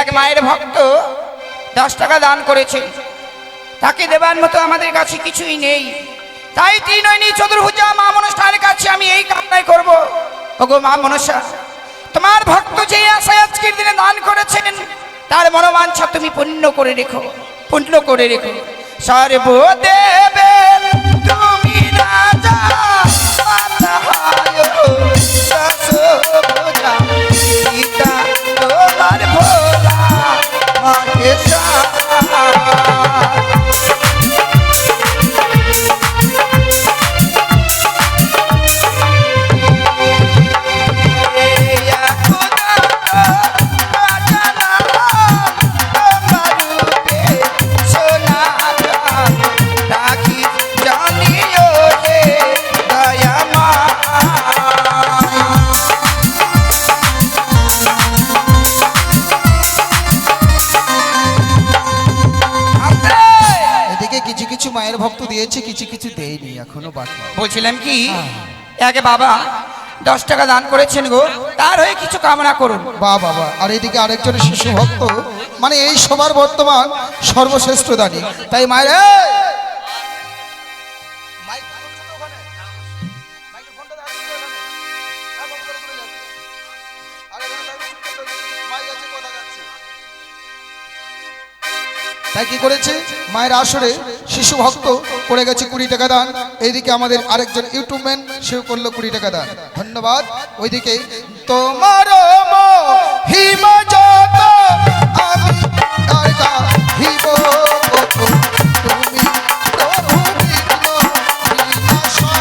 এক মায়ের ভক্ত 10 টাকা দান করেছে, তাকে দেবার মতো আমাদের কাছে কিছুই নেই। তাই ত্রিনয়নী চতুর্ভুজা মা মনসার কাছে আমি এই কামনাই করব, ওগো মা মনসা, তোমার ভক্ত যে আশায় আজকের দিনে দান করেছেন তার মনোবাঞ্ছা তুমি পূর্ণ করে রেখো, পূর্ণ করে রেখো। সর্বদেবের তুমি রাজা, তোমার ভোলা মাকে মায়ের ভক্ত দিয়েছে, কিছু কিছু দেয়নি, এখনো বাকি। বলছিলাম কি, আগে বাবা 10 টাকা দান করেছেন গো, তার হয়ে কিছু কামনা করুন। বাবা, আর এদিকে আরেকজন শিশু ভক্ত, মানে এই সবার বর্তমান সর্বশ্রেষ্ঠ দানি। তাই মায়ের তাই কি করেছে, মায়ের আসরে শিশু ভক্ত করে গেছে 20 টাকা দান। এইদিকে আমাদের আরেকজন ইউটিউব ম্যান, সেও করলো 20 টাকা দান, ধন্যবাদ। ওইদিকে তোমার মহিমা যত আমি আর গাহিব কত, তুমি প্রভু বিঘ্ন বিনাশা।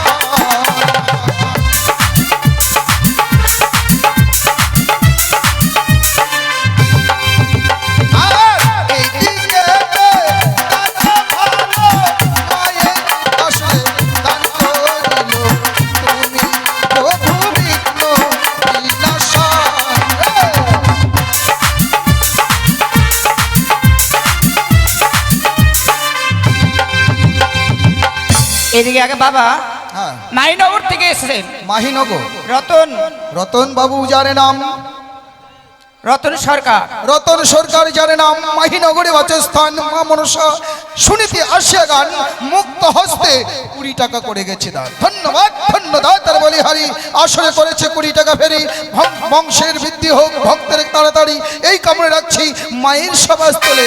এদিকে আগে বাবা মাহিনগর থেকে এসেছেন। মাহিনগর রতন বাবু যারে নাম, রতন সরকার, রতন সরকার যারে নাম, মাহিনগরে বাচস্থান, মা মনসা শুনিতে আসিয়া গান, মুক্ত হস্তে 20 টাকা করে গেছে দান। ধন্যবাদ, ধন্যবাদ তার বলিহারি আসলে করেছে 20 টাকা ফেরি। বংশের বৃদ্ধি হোক ভক্তের তাড়াতাড়ি, এই কামড়ে রাখছি মায়ের সভাস্থলে।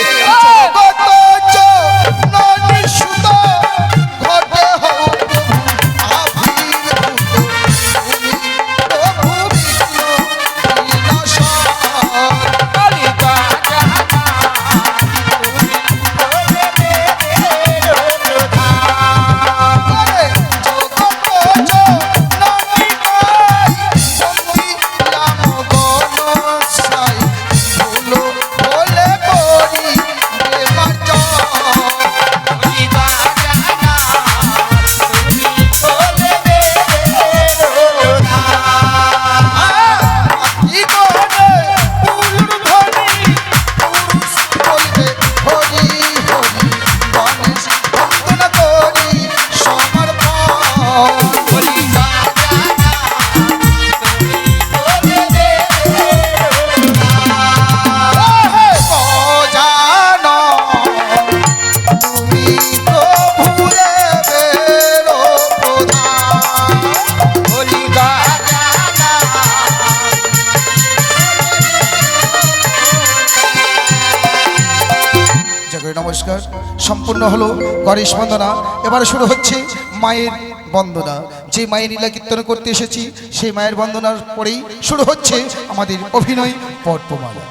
নমস্কার, সম্পূর্ণ হলো গণেশ বন্দনা। এবারে শুরু হচ্ছে মায়ের বন্দনা। যে মায়ের লীলা কীর্তন করতে এসেছি সেই মায়ের বন্দনার পরেই শুরু হচ্ছে আমাদের অভিনয় পর্বমালা।